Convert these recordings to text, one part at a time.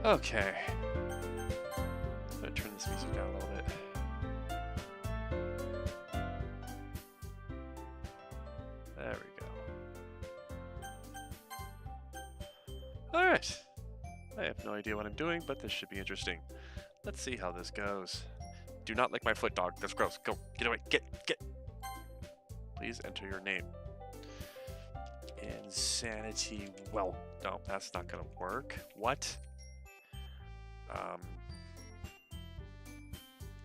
Okay. I'm gonna turn this music down a little bit. There we go. Alright. I have no idea what I'm doing, but this should be interesting. Let's see how this goes. Do not lick my foot, dog. That's gross. Go. Get away. Get. Please enter your name. Insanity. Well, no, that's not gonna work. What?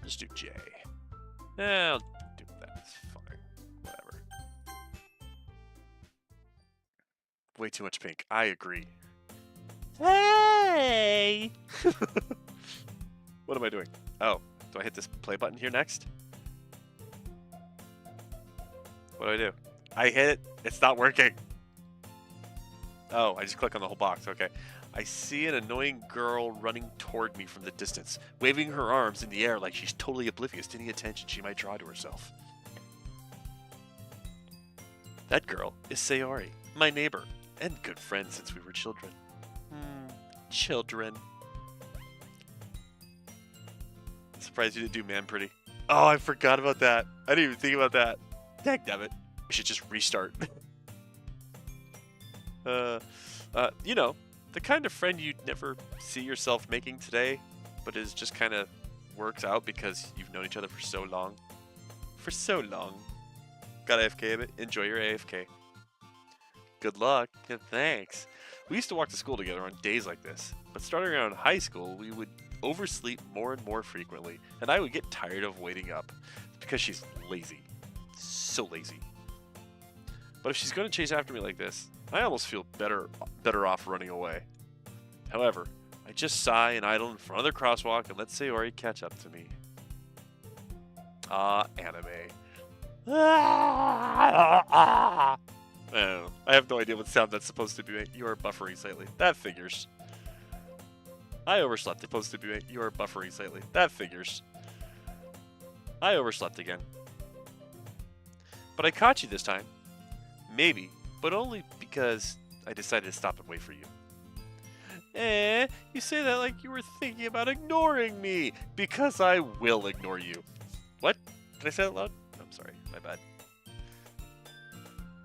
Let's do J. I'll do that. It's fine. Whatever. Way too much pink. I agree. Hey! What am I doing? Oh, do I hit this play button here next? What do I do? I hit it. It's not working. Oh, I just click on the whole box. Okay. I see an annoying girl running toward me from the distance, waving her arms in the air like she's totally oblivious to any attention she might draw to herself. That girl is Sayori, my neighbor, and good friend since we were children. Children. Surprised you didn't do man pretty. Oh, I forgot about that. I didn't even think about that. Dang it. We should just restart. You know, the kind of friend you'd never see yourself making today, but is just kind of works out because you've known each other for so long. For so long. Got AFK a bit? Enjoy your AFK. Good luck, and thanks. We used to walk to school together on days like this, but starting around high school, we would oversleep more and more frequently, and I would get tired of waiting up because she's lazy. So lazy. But if she's going to chase after me like this, I almost feel better off running away. However, I just sigh and idle in front of the crosswalk and let Sayori catch up to me. Anime. Oh, I have no idea what sound that's supposed to be. You are buffering slightly. That figures. I overslept. It's supposed to be. You are buffering slightly. That figures. I overslept again. But I caught you this time. Maybe, but only because I decided to stop and wait for you. You say that like you were thinking about ignoring me, because I will ignore you. What? Did I say that loud? I'm sorry, my bad.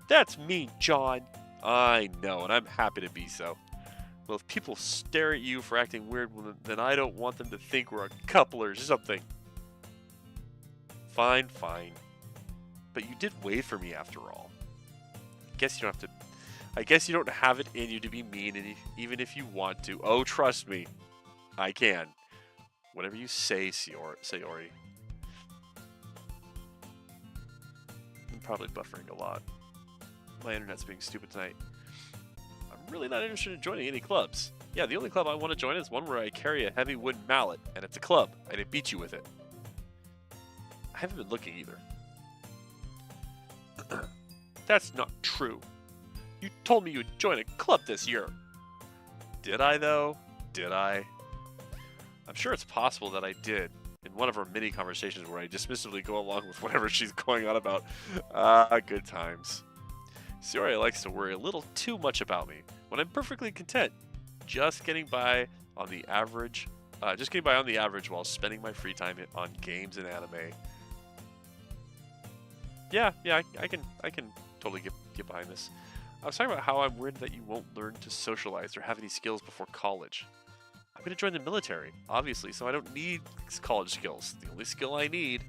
That's mean, John. I know, and I'm happy to be so. Well, if people stare at you for acting weird, then I don't want them to think we're a couple or something. Fine. But you did wait for me after all. I guess you don't have it in you to be mean, and even if you want to. Oh, trust me. I can. Whatever you say, Sayori. I'm probably buffering a lot. My internet's being stupid tonight. I'm really not interested in joining any clubs. Yeah, the only club I want to join is one where I carry a heavy wooden mallet, and it's a club. I didn't beat you with it. I haven't been looking either. That's not true. You told me you'd join a club this year. Did I, though? Did I? I'm sure it's possible that I did in one of our mini conversations where I dismissively go along with whatever she's going on about. Good times. Sayori likes to worry a little too much about me when I'm perfectly content, just getting by on the average while spending my free time on games and anime. Yeah, I can totally get behind this. I was talking about how I'm worried that you won't learn to socialize or have any skills before college. I'm going to join the military, obviously, so I don't need college skills. The only skills I need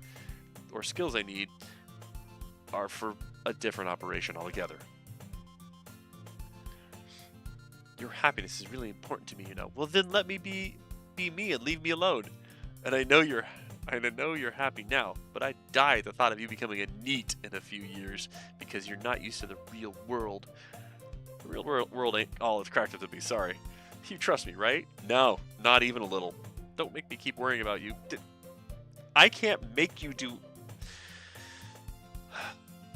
are for a different operation altogether. Your happiness is really important to me, you know. Well, then let me be me and leave me alone. And I know you're happy now, but I'd die at the thought of you becoming a NEET in a few years because you're not used to the real world. The real world ain't all it's cracked up to be, sorry. You trust me, right? No, not even a little. Don't make me keep worrying about you. I can't make you do...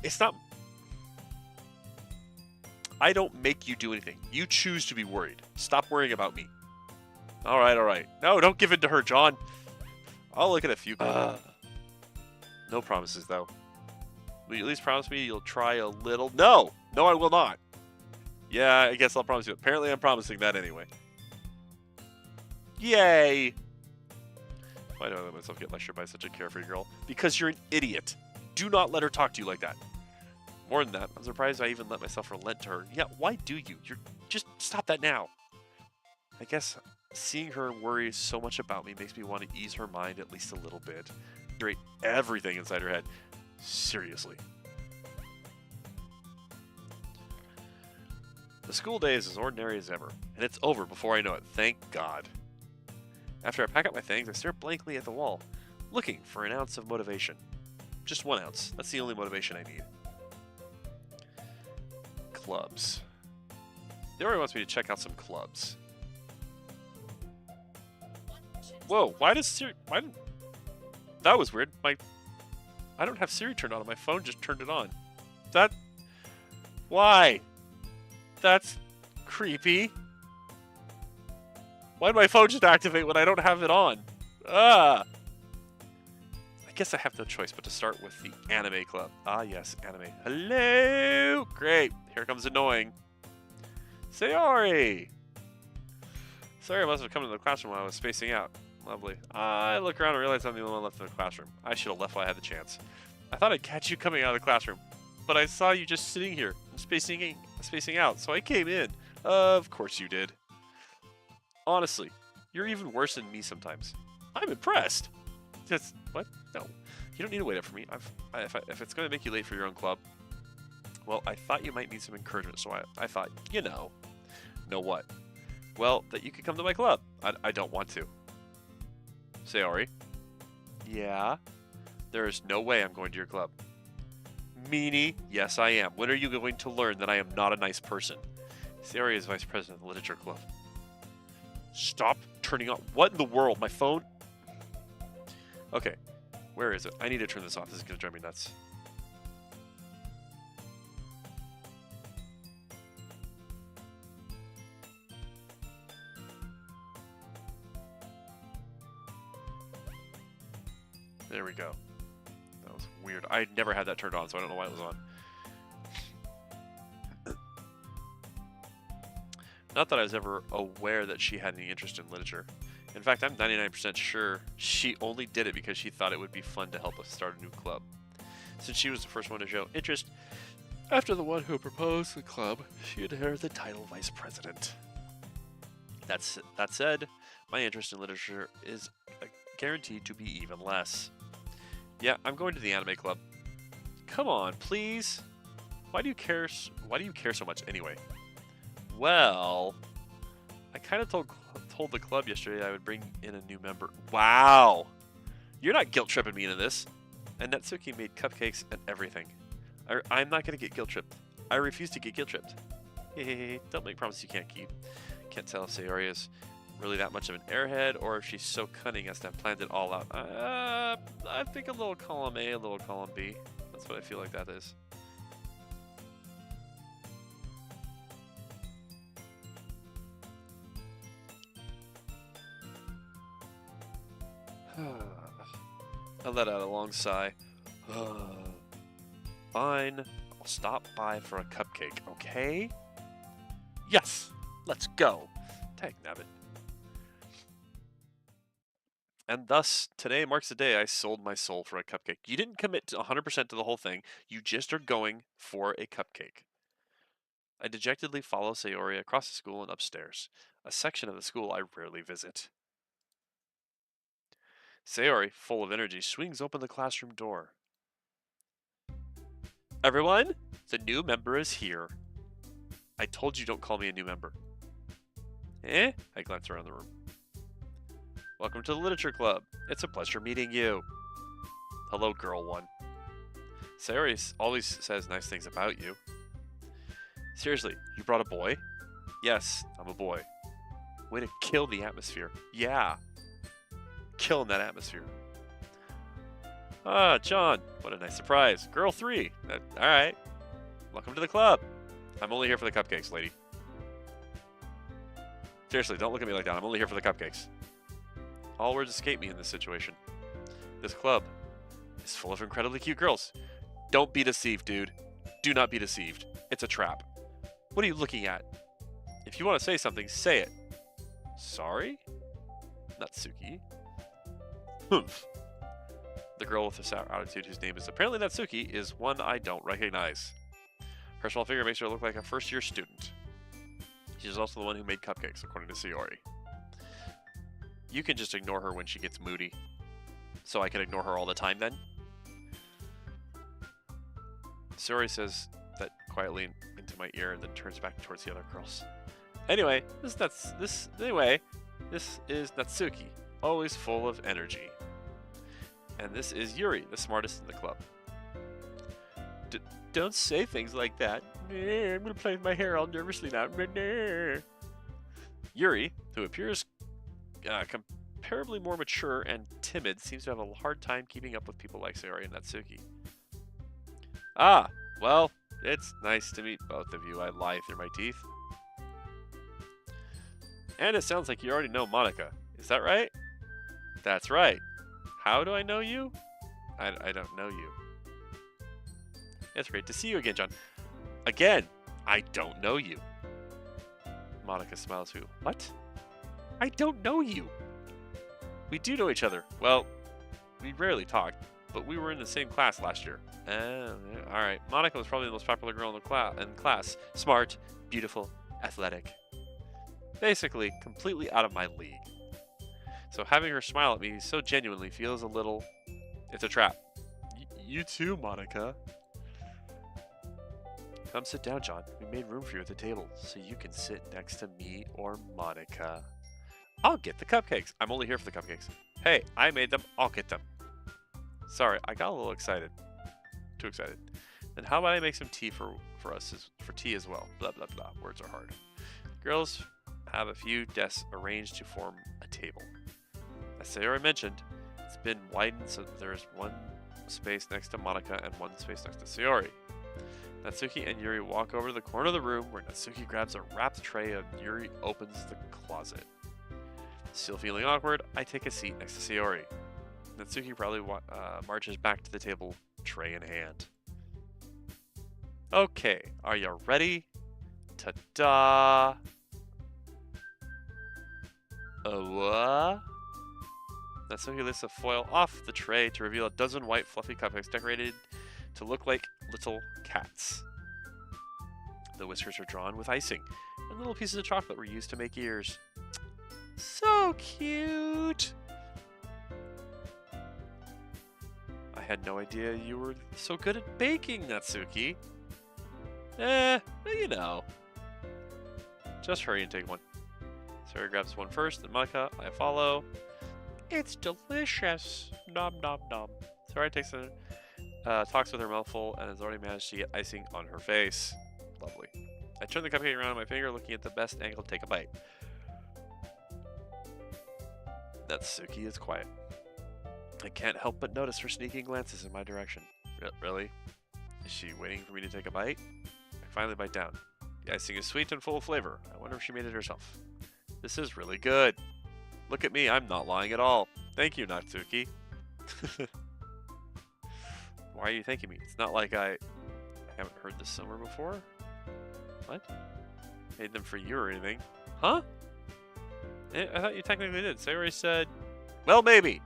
It's not... I don't make you do anything. You choose to be worried. Stop worrying about me. Alright. No, don't give in to her, John. I'll look at a few. No promises, though. Will you at least promise me you'll try a little? No, I will not. Yeah, I guess I'll promise you. Apparently, I'm promising that anyway. Yay! Why do I let myself get lectured by such a carefree girl? Because you're an idiot. Do not let her talk to you like that. More than that, I'm surprised I even let myself relent to her. Yeah, why do you? Just stop that now. I guess seeing her worry so much about me makes me want to ease her mind at least a little bit. Straight everything inside her head. Seriously. The school day is as ordinary as ever, and it's over before I know it, thank God. After I pack up my things, I stare blankly at the wall, looking for an ounce of motivation. Just 1 ounce. That's the only motivation I need. Clubs. They already wants me to check out some clubs. Whoa, why does Siri... That was weird. I don't have Siri turned on. My phone just turned it on. Why? That's creepy. Why did my phone just activate when I don't have it on? I guess I have no choice but to start with the anime club. Ah, yes, anime. Hello! Great. Here comes annoying. Sayori! Sorry, must have come into the classroom while I was spacing out. Lovely. I look around and realize I'm the only one left in the classroom. I should have left while I had the chance. I thought I'd catch you coming out of the classroom, but I saw you just sitting here and spacing out, so I came in. Of course you did. Honestly, you're even worse than me sometimes. I'm impressed. What? No. You don't need to wait up for me. If it's going to make you late for your own club, well, I thought you might need some encouragement, so I thought, Know what? Well, that you could come to my club. I don't want to. Sayori. Yeah? There is no way I'm going to your club. Meanie, yes I am. When are you going to learn that I am not a nice person? Sayori is vice president of the literature club. Stop turning on. What in the world? My phone? Okay. Where is it? I need to turn this off. This is going to drive me nuts. There we go. That was weird. I never had that turned on, so I don't know why it was on. Not that I was ever aware that she had any interest in literature. In fact, I'm 99% sure she only did it because she thought it would be fun to help us start a new club. Since she was the first one to show interest, after the one who proposed the club, she inherited the title vice president. That said, my interest in literature is guaranteed to be even less. Yeah, I'm going to the anime club. Come on, please. Why do you care so much anyway? Well, I kind of told the club yesterday I would bring in a new member. Wow! You're not guilt-tripping me into this. And Natsuki made cupcakes and everything. I'm not going to get guilt-tripped. I refuse to get guilt-tripped. Hey, don't make promises you can't keep. Can't tell if Sayori is really that much of an airhead or if she's so cunning as to have planned it all out. I think a little column A, a little column B. That's what I feel like that is. I let out a long sigh. Fine. I'll stop by for a cupcake, okay? Yes! Let's go! Dagnabbit. And thus, today marks the day I sold my soul for a cupcake. You didn't commit to 100% to the whole thing. You just are going for a cupcake. I dejectedly follow Sayori across the school and upstairs, a section of the school I rarely visit. Sayori, full of energy, swings open the classroom door. Everyone, the new member is here. I told you don't call me a new member. I glance around the room. Welcome to the literature club. It's a pleasure meeting you. Hello, girl one. Sayori always says nice things about you. Seriously, you brought a boy? Yes, I'm a boy. Way to kill the atmosphere. Yeah. Killing that atmosphere. Ah, John, what a nice surprise. Girl 3. Alright. Welcome to the club. I'm only here for the cupcakes, lady. Seriously, don't look at me like that. I'm only here for the cupcakes. All words escape me in this situation. This club is full of incredibly cute girls. Don't be deceived, dude. Do not be deceived. It's a trap. What are you looking at? If you want to say something, say it. Sorry? Natsuki. Humph. The girl with the sour attitude, whose name is apparently Natsuki, is one I don't recognize. Her small figure makes her look like a first-year student. She's also the one who made cupcakes, according to Sayori. You can just ignore her when she gets moody. So I can ignore her all the time then? Sayori says that quietly into my ear and then turns back towards the other girls. Anyway, this is Natsuki, always full of energy. And this is Yuri, the smartest in the club. Don't say things like that. I'm gonna play with my hair all nervously now. Yuri, who appears comparably more mature and timid, seems to have a hard time keeping up with people like Sayori and Natsuki. Ah, well, it's nice to meet both of you, I lie through my teeth. And it sounds like you already know Monica. Is that right? That's right. How do I know you? I don't know you. It's great to see you again, John. Again, I don't know you. Monica smiles who? What? I don't know you. We do know each other. Well, we rarely talk, but we were in the same class last year. Alright. Monica was probably the most popular girl in class. Smart, beautiful, athletic. Basically, completely out of my league. So having her smile at me so genuinely feels a little... It's a trap. You too, Monica. Come sit down, John. We made room for you at the table, so you can sit next to me or Monica. I'll get the cupcakes. I'm only here for the cupcakes. Hey, I made them. I'll get them. Sorry, I got a little excited. Too excited. Then how about I make some tea for tea as well? Blah, blah, blah. Words are hard. Girls have a few desks arranged to form a table. As Sayori mentioned, it's been widened so there's one space next to Monica and one space next to Sayori. Natsuki and Yuri walk over to the corner of the room where Natsuki grabs a wrapped tray and Yuri opens the closet. Still feeling awkward, I take a seat next to Sayori. Natsuki probably marches back to the table, tray in hand. Okay, are you ready? Ta-da! What? Natsuki lifts a foil off the tray to reveal a dozen white fluffy cupcakes decorated to look like little cats. The whiskers are drawn with icing, and little pieces of chocolate were used to make ears. So cute! I had no idea you were so good at baking, Natsuki. You know. Just hurry and take one. Sarah grabs one first, then Monica, I follow. It's delicious! Nom nom nom. Sarah takes a talks with her mouthful and has already managed to get icing on her face. Lovely. I turn the cupcake around on my finger, looking at the best angle to take a bite. Natsuki is quiet. I can't help but notice her sneaking glances in my direction. Really? Is she waiting for me to take a bite? I finally bite down. The icing is sweet and full of flavor. I wonder if she made it herself. This is really good. Look at me, I'm not lying at all. Thank you, Natsuki. Why are you thanking me? It's not like I haven't heard this somewhere before. What? Made them for you or anything? Huh? I thought you technically did. Sayori said, well, maybe.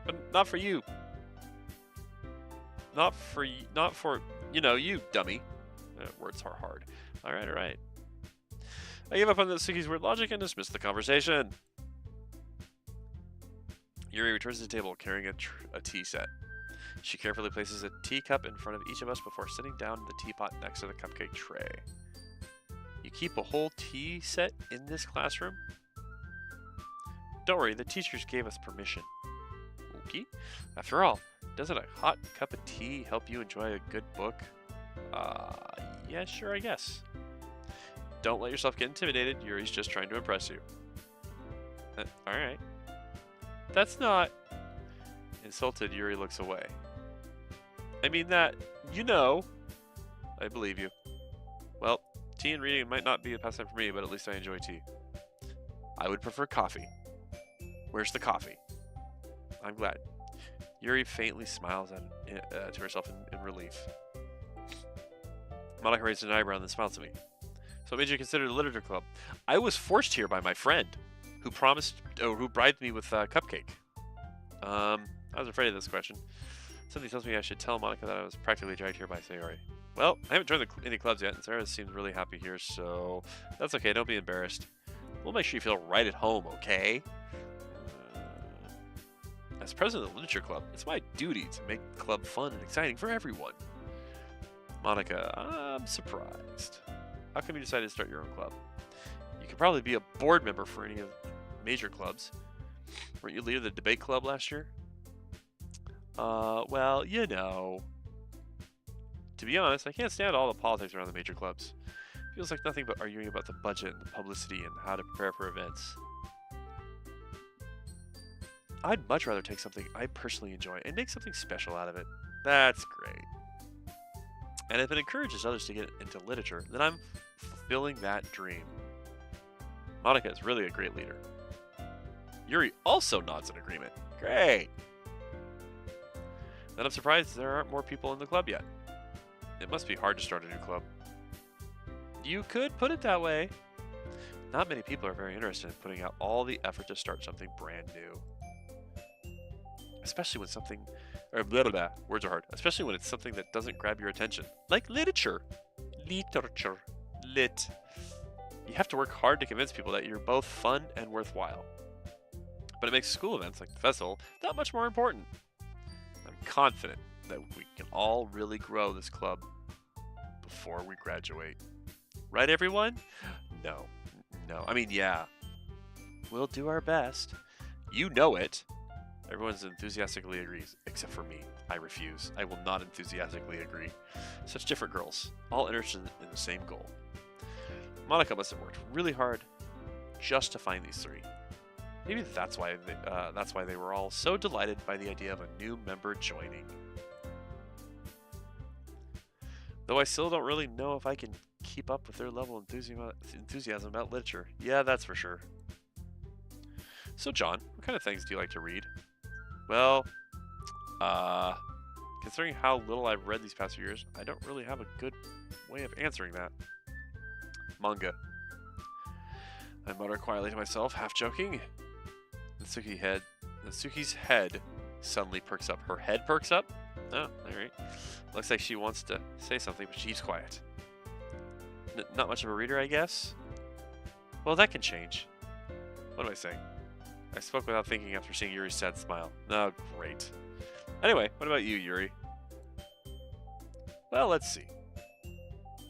But not for you. Not for, you know, you dummy. Words are hard. Alright. I give up on Natsuki's weird logic and dismiss the conversation. Yuri returns to the table carrying a tea set. She carefully places a teacup in front of each of us before sitting down in the teapot next to the cupcake tray. You keep a whole tea set in this classroom? Don't worry, the teachers gave us permission. Okay. After all, doesn't a hot cup of tea help you enjoy a good book? Yeah, sure, I guess. Don't let yourself get intimidated. Yuri's just trying to impress you. Alright. That's not... Insulted, Yuri looks away. I mean that, you know. I believe you. Well, tea and reading might not be a pastime for me, but at least I enjoy tea. I would prefer coffee. Where's the coffee? I'm glad. Yuri faintly smiles to herself in relief. Monica raises an eyebrow and then smiles at me. So what made you consider the literature club? I was forced here by my friend. who bribed me with cupcake? I was afraid of this question. Something tells me I should tell Monica that I was practically dragged here by Sayori. Well, I haven't joined any clubs yet, and Sarah seems really happy here, so that's okay. Don't be embarrassed. We'll make sure you feel right at home, okay? As president of the Literature Club, it's my duty to make the club fun and exciting for everyone. Monica, I'm surprised. How come you decided to start your own club? You could probably be a board member for any of the major clubs. Weren't you leader of the debate club last year? Well, you know. To be honest, I can't stand all the politics around the major clubs. It feels like nothing but arguing about the budget and the publicity and how to prepare for events. I'd much rather take something I personally enjoy and make something special out of it. That's great. And if it encourages others to get into literature, then I'm fulfilling that dream. Monica is really a great leader. Yuri also nods in agreement. Great! Then I'm surprised there aren't more people in the club yet. It must be hard to start a new club. You could put it that way. Not many people are very interested in putting out all the effort to start something brand new. Especially when something... Or blah, blah, blah. Words are hard. Especially when it's something that doesn't grab your attention. Like literature. Literature. Lit. You have to work hard to convince people that you're both fun and worthwhile. But it makes school events like the festival that much more important. I'm confident that we can all really grow this club before we graduate. Right, everyone? No. No. I mean, yeah. We'll do our best. You know it. Everyone enthusiastically agrees, except for me. I refuse. I will not enthusiastically agree. Such different girls, all interested in the same goal. Monica must have worked really hard just to find these three. Maybe that's why they were all so delighted by the idea of a new member joining. Though I still don't really know if I can keep up with their level of enthusiasm about literature. Yeah, that's for sure. So John, what kind of things do you like to read? Well, considering how little I've read these past few years, I don't really have a good way of answering that. Manga. I mutter quietly to myself, half joking. Natsuki's head suddenly perks up. Her head perks up? Oh, alright. Looks like she wants to say something, but she keeps quiet. Not much of a reader, I guess? Well, that can change. What am I saying? I spoke without thinking after seeing Yuri's sad smile. Oh, great. Anyway, what about you, Yuri? Well, let's see.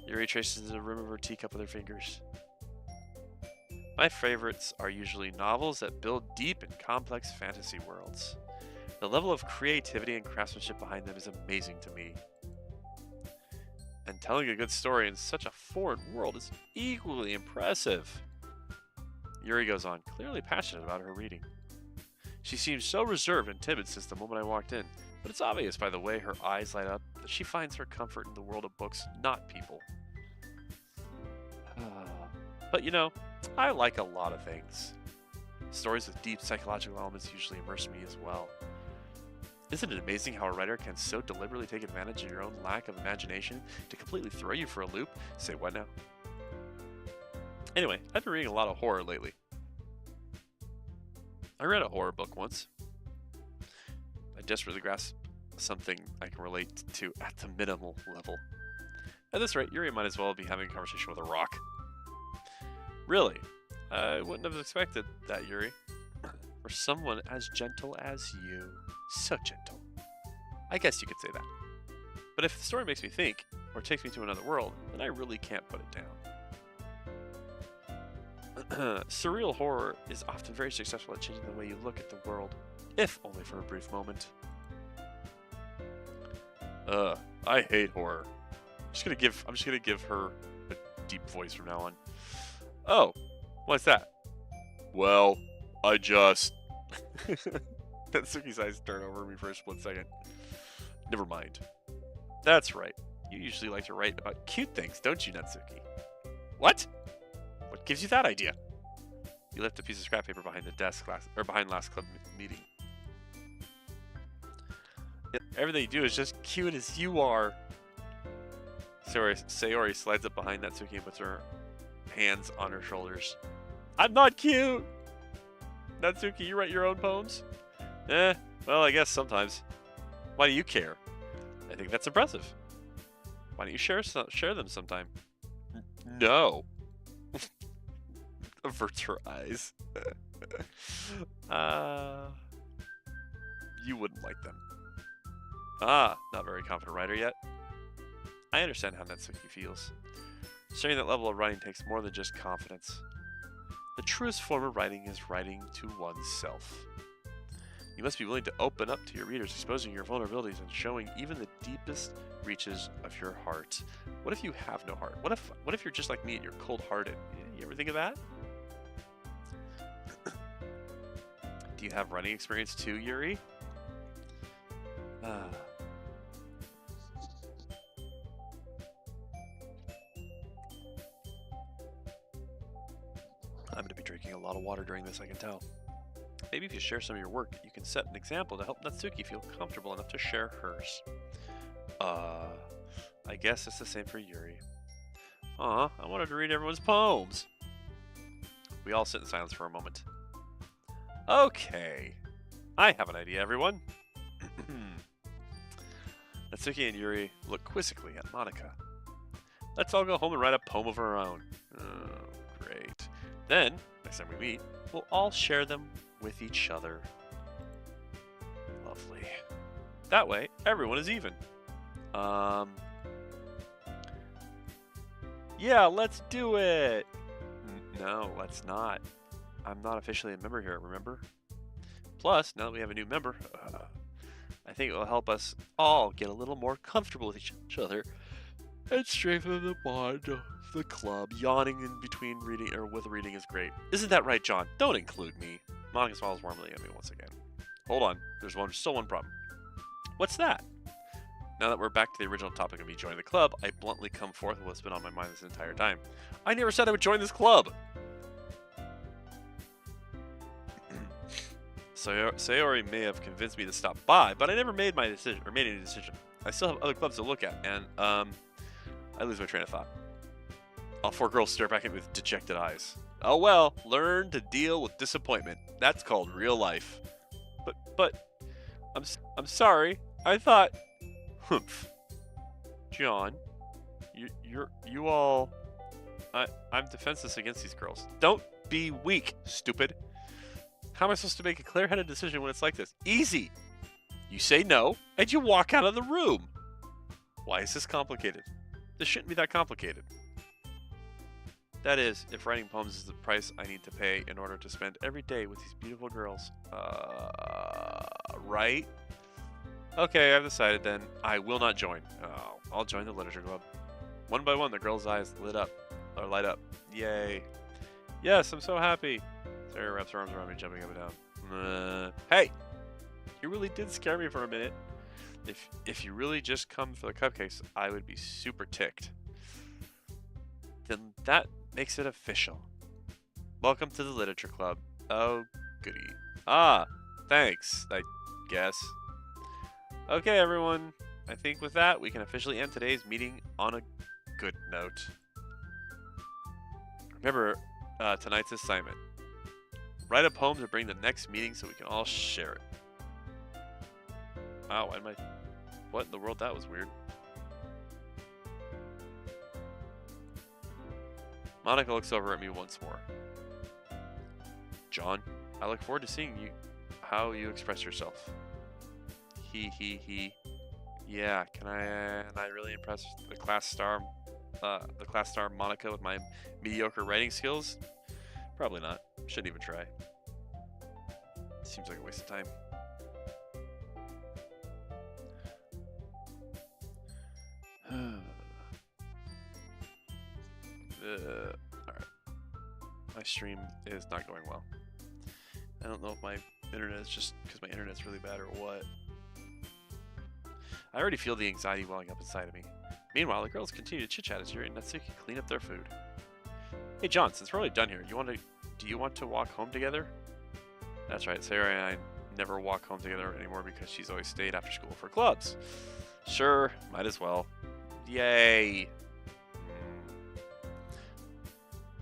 Yuri traces the rim of her teacup with her fingers. My favorites are usually novels that build deep and complex fantasy worlds. The level of creativity and craftsmanship behind them is amazing to me. And telling a good story in such a foreign world is equally impressive. Yuri goes on, clearly passionate about her reading. She seems so reserved and timid since the moment I walked in, but it's obvious by the way her eyes light up that she finds her comfort in the world of books, not people. But you know, I like a lot of things. Stories with deep psychological elements usually immerse me as well. Isn't it amazing how a writer can so deliberately take advantage of your own lack of imagination to completely throw you for a loop? Say what now? Anyway, I've been reading a lot of horror lately. I read a horror book once. I desperately grasp something I can relate to at the minimal level. At this rate, Yuri might as well be having a conversation with a rock. Really? I wouldn't have expected that, Yuri. For someone as gentle as you. So gentle. I guess you could say that. But if the story makes me think, or takes me to another world, then I really can't put it down. Surreal horror is often very successful at changing the way you look at the world, if only for a brief moment. I hate horror. I'm just gonna give her a deep voice from now on. Oh, what's that? Well, I just... Natsuki's eyes turn over me for a split second. Never mind. That's right. You usually like to write about cute things, don't you, Natsuki? What? What gives you that idea? You left a piece of scrap paper behind the desk behind last club meeting. Everything you do is just cute as you are. Sayori slides up behind Natsuki and puts her hands on her shoulders. I'm not cute! Natsuki, you write your own poems? Well, I guess sometimes. Why do you care? I think that's impressive. Why don't you share them sometime? No. Averts her eyes. You wouldn't like them. Not very confident writer yet. I understand how Natsuki feels. Sharing that level of writing takes more than just confidence. The truest form of writing is writing to oneself. You must be willing to open up to your readers, exposing your vulnerabilities and showing even the deepest reaches of your heart. What if you have no heart? What if you're just like me and you're cold-hearted? You ever think of that? Do you have writing experience too, Yuri? I'm going to be drinking a lot of water during this, I can tell. Maybe if you share some of your work, you can set an example to help Natsuki feel comfortable enough to share hers. I guess it's the same for Yuri. I wanted to read everyone's poems. We all sit in silence for a moment. Okay. I have an idea, everyone. Natsuki and Yuri look quizzically at Monika. Let's all go home and write a poem of our own. Oh, great. Then, next time we meet, we'll all share them with each other. Lovely. That way, everyone is even. Yeah, let's do it! No, let's not. I'm not officially a member here, remember? Plus, now that we have a new member, I think it will help us all get a little more comfortable with each other and strengthen the bond of the club. Yawning in between reading or with reading is great. Isn't that right, John? Don't include me. Monika smiles warmly at me once again. Hold on, there's still one problem. What's that? Now that we're back to the original topic of me joining the club, I bluntly come forth with what's been on my mind this entire time. I never said I would join this club! Sayori may have convinced me to stop by, but I never made any decision. I still have other clubs to look at, and, I lose my train of thought. All four girls stare back at me with dejected eyes. Oh well, learn to deal with disappointment. That's called real life. But, I'm sorry. I thought, humph. John, you all, I'm defenseless against these girls. Don't be weak, stupid. How am I supposed to make a clear-headed decision when it's like this? Easy. You say no, and you walk out of the room. Why is this complicated? This shouldn't be that complicated. That is, if writing poems is the price I need to pay in order to spend every day with these beautiful girls. Right? Okay, I've decided then. I will not join. Oh, I'll join the literature club. One by one, the girls' eyes light up. Yay. Yes, I'm so happy. Sarah wraps her arms around me, jumping up and down. Hey! You really did scare me for a minute. If you really just come for the cupcakes, I would be super ticked. Then that makes it official. Welcome to the literature club. Oh, goody. Thanks, I guess. Okay, everyone. I think with that, we can officially end today's meeting on a good note. Remember tonight's assignment. Write a poem to bring the next meeting so we can all share it. Wow, what in the world? That was weird. Monika looks over at me once more. John, I look forward to seeing how you express yourself. He. Yeah, can I really impress the class star Monika with my mediocre writing skills? Probably not. Shouldn't even try. Seems like a waste of time. Alright. My stream is not going well. I don't know if my internet is just because my internet's really bad or what. I already feel the anxiety welling up inside of me. Meanwhile, the girls continue to chit-chat as Yuri and Natsuki clean up their food. Hey John, since we're already done here, do you want to walk home together? That's right, Sarah and I never walk home together anymore because she's always stayed after school for clubs. Sure, might as well. Yay!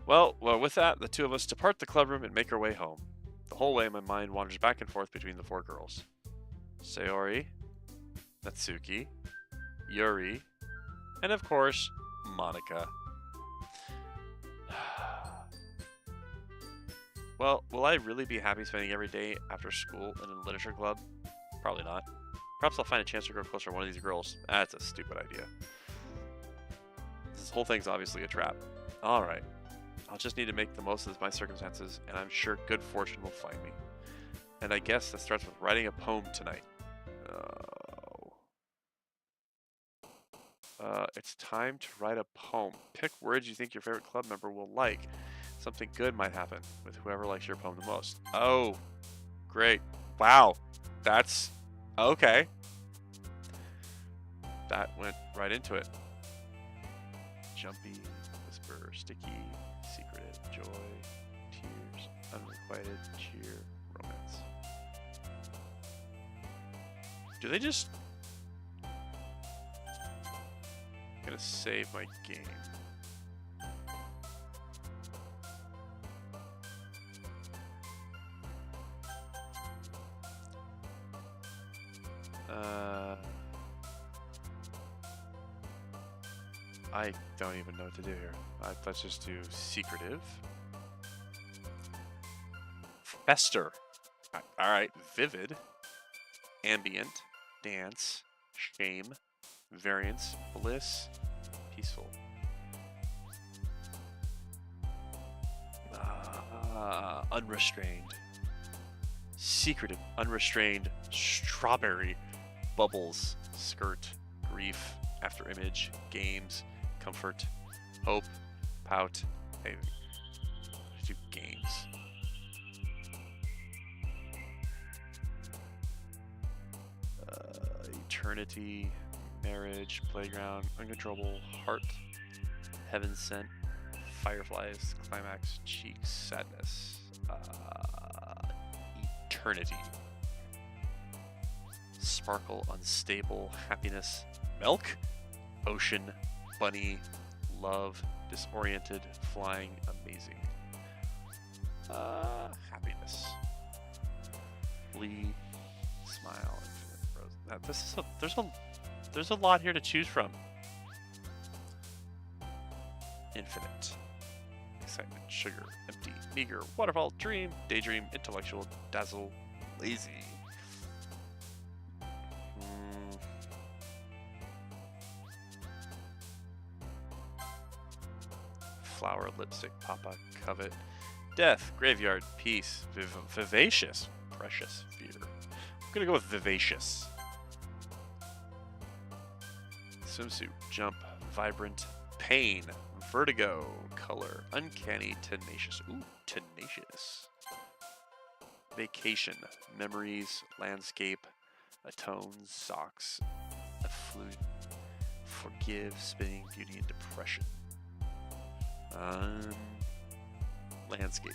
Well, with that, the two of us depart the club room and make our way home. The whole way, my mind wanders back and forth between the 4 girls. Sayori, Natsuki, Yuri, and of course, Monica. Well, will I really be happy spending every day after school in a literature club? Probably not. Perhaps I'll find a chance to grow closer to one of these girls. That's a stupid idea. This whole thing's obviously a trap. Alright. I'll just need to make the most of my circumstances, and I'm sure good fortune will find me. And I guess that starts with writing a poem tonight. It's time to write a poem. Pick words you think your favorite club member will like. Something good might happen with whoever likes your poem the most. Oh, great. Wow. That's okay. That went right into it. Jumpy, whisper, sticky, secretive, joy, tears, unrequited, cheer, romance. Do they just... I'm gonna save my game. I don't even know what to do here. Let's just do secretive. Fester. Alright, vivid. Ambient. Dance. Shame. Variance. Bliss. Peaceful. Unrestrained. Secretive. Unrestrained. Strawberry. Bubbles. Skirt. Grief. After image. Games. Comfort, hope, pout. Hey, let's do games. Eternity, marriage, playground, uncontrollable, heart, heaven sent, fireflies, climax, cheeks, sadness, eternity, sparkle, unstable, happiness, milk, ocean, bunny, love, disoriented, flying, amazing. Happiness. Flee, smile, infinite, frozen. There's a lot here to choose from. Infinite. Excitement, sugar, empty, meager, waterfall, dream, daydream, intellectual, dazzle, lazy. Flower, lipstick, papa, covet, death, graveyard, peace, vivacious, precious, fear. I'm gonna go with vivacious. Swimsuit, jump, vibrant, pain, vertigo, color, uncanny, tenacious. Ooh, tenacious. Vacation, memories, landscape, atone, socks, affluent, forgive, spinning, beauty, and depression. Landscape.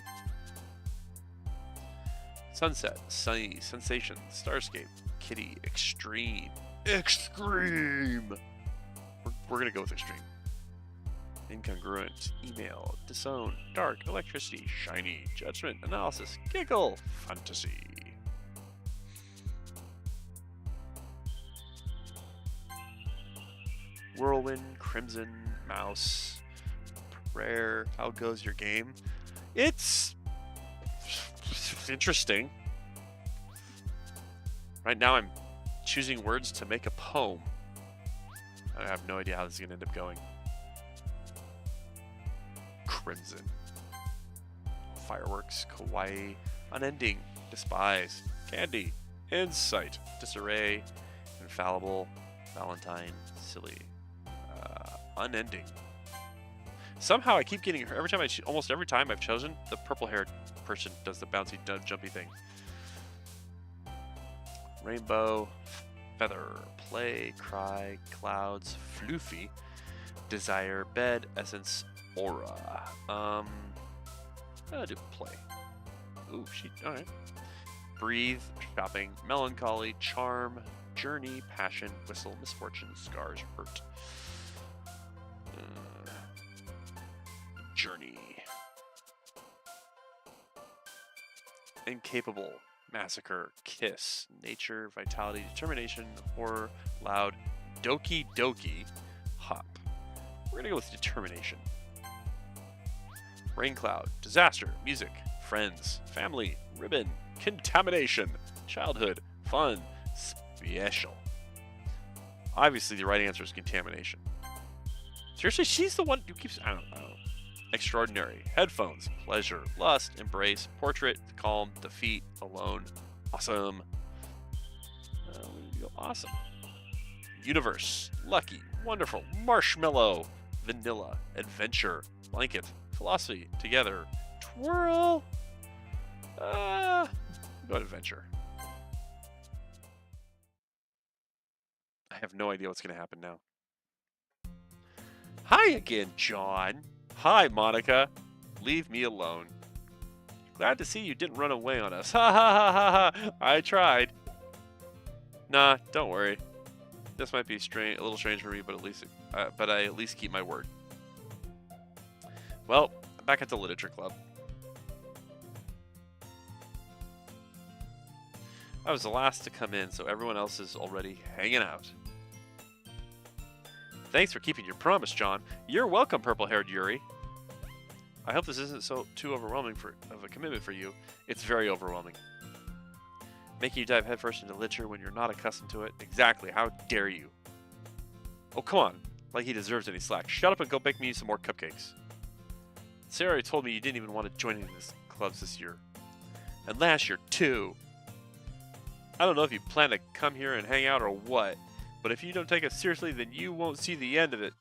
Sunset, sunny, sensation, starscape, kitty, extreme. Extreme! We're gonna go with extreme. Incongruent, email, disown, dark, electricity, shiny, judgment, analysis, giggle, fantasy. Whirlwind, crimson, mouse, prayer. How goes your game? It's interesting. Right now I'm choosing words to make a poem. I have no idea how this is going to end up going. Crimson. Fireworks, kawaii, unending, despise, candy, insight, disarray, infallible, valentine, silly, unending. Somehow I keep getting her every time almost every time I've chosen, the purple-haired person does the bouncy, jumpy thing. Rainbow, feather, play, cry, clouds, floofy, desire, bed, essence, aura. I'll do play. Ooh, alright. Breathe, shopping, melancholy, charm, journey, passion, whistle, misfortune, scars, hurt. Journey. incapable, massacre, kiss, nature, vitality, determination, horror, loud, Doki Doki, hop. We're gonna go with determination. Rain cloud, disaster, music, friends, family, ribbon, contamination, childhood, fun, special. Obviously, the right answer is contamination. Seriously, she's the one who keeps. I don't know. Extraordinary. Headphones. Pleasure. Lust. Embrace. Portrait. Calm. Defeat. Alone. Awesome. Awesome. Universe. Lucky. Wonderful. Marshmallow. Vanilla. Adventure. Blanket. Philosophy. Together. Twirl. Go to adventure. I have no idea what's going to happen now. Hi again, John. Hi, Monica. Leave me alone. Glad to see you didn't run away on us. Ha ha ha ha ha. I tried. Nah, don't worry. This might be a little strange for me, but I at least keep my word. Well, back at the literature club. I was the last to come in, so everyone else is already hanging out. Thanks for keeping your promise, John. You're welcome, purple-haired Yuri. I hope this isn't too overwhelming of a commitment for you. It's very overwhelming. Making you dive headfirst into literature when you're not accustomed to it. Exactly. How dare you? Oh, come on. Like he deserves any slack. Shut up and go bake me some more cupcakes. Sarah already told me you didn't even want to join any of these clubs this year. And last year, too. I don't know if you plan to come here and hang out or what, but if you don't take it seriously, then you won't see the end of it.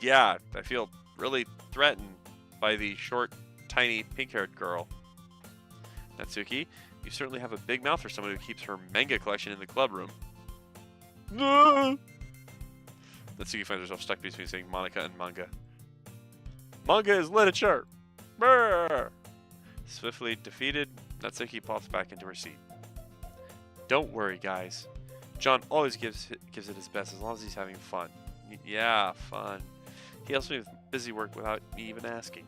Yeah, I feel really threatened by the short, tiny, pink-haired girl. Natsuki, you certainly have a big mouth for someone who keeps her manga collection in the club room. No! Natsuki finds herself stuck between saying Monica and manga. Manga is literature! Brr! Swiftly defeated, Natsuki pops back into her seat. Don't worry, guys. John always gives it his best as long as he's having fun. Yeah, fun. He helps me with busy work without me even asking.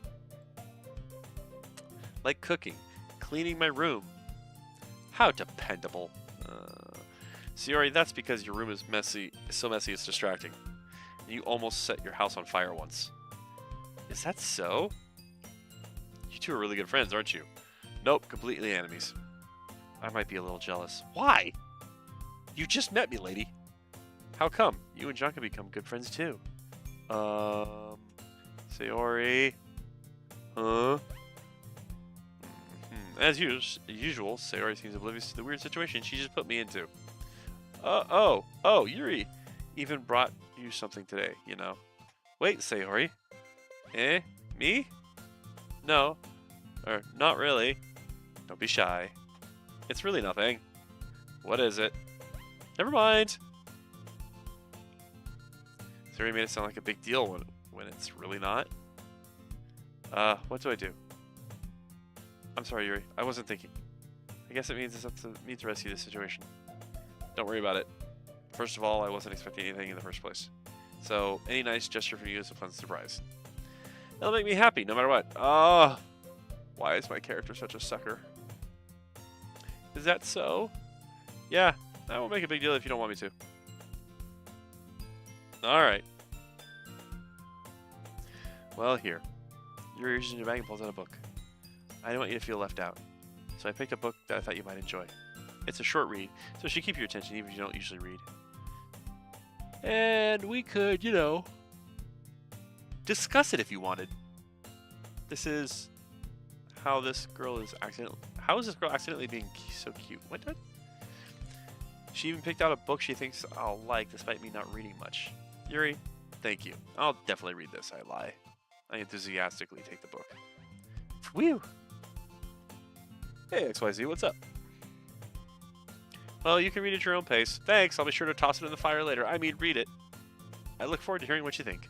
Like cooking, cleaning my room. How dependable. Sayori, that's because your room is messy. So messy it's distracting. You almost set your house on fire once. Is that so? You two are really good friends, aren't you? Nope, completely enemies. I might be a little jealous. Why? You just met me, lady. How come? You and John can become good friends too. Sayori. Huh? As usual, Sayori seems oblivious to the weird situation she just put me into. Oh, Yuri even brought you something today, you know. Wait, Sayori. Eh? Me? No. Or, not really. Don't be shy. It's really nothing. What is it? Never mind. Sayori made it sound like a big deal when it's really not. What do I do? I'm sorry, Yuri. I wasn't thinking. I guess it means it's up to me to rescue this situation. Don't worry about it. First of all, I wasn't expecting anything in the first place. So, any nice gesture from you is a pleasant surprise. It'll make me happy, no matter what. Why is my character such a sucker? Is that so? Yeah, I won't make a big deal if you don't want me to. Alright. Well, here. You're using your bag and pulls out a book. I don't want you to feel left out. So I picked a book that I thought you might enjoy. It's a short read, so it should keep your attention even if you don't usually read. And we could, you know, discuss it if you wanted. This is how this girl is How is this girl accidentally being so cute? What? She even picked out a book she thinks I'll like, despite me not reading much. Yuri, thank you. I'll definitely read this. I lie. I enthusiastically take the book. Whew. Hey, XYZ, what's up? Well, you can read it at your own pace. Thanks, I'll be sure to toss it in the fire later. I mean, read it. I look forward to hearing what you think.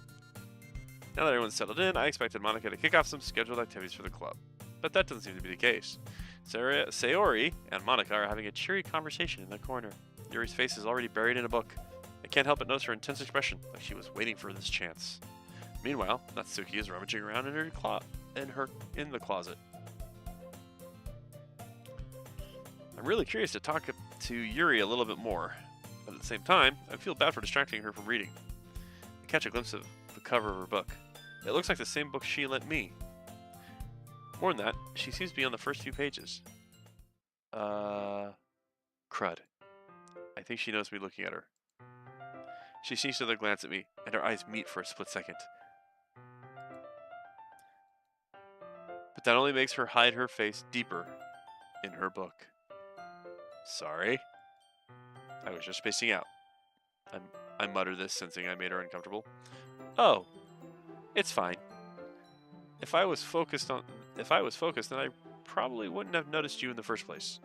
Now that everyone's settled in, I expected Monica to kick off some scheduled activities for the club. But that doesn't seem to be the case. Sayori and Monica are having a cheery conversation in the corner. Yuri's face is already buried in a book. I can't help but notice her intense expression, like she was waiting for this chance. Meanwhile, Natsuki is rummaging around in the closet. really curious to talk to Yuri a little bit more, but at the same time, I feel bad for distracting her from reading. I catch a glimpse of the cover of her book. It looks like the same book she lent me. More than that, she seems to be on the first few pages. Crud. I think she knows me looking at her. She seems to glance at me, and our eyes meet for a split second. But that only makes her hide her face deeper in her book. Sorry. I was just spacing out. I mutter this, sensing I made her uncomfortable. Oh, it's fine. If I was focused, then I probably wouldn't have noticed you in the first place.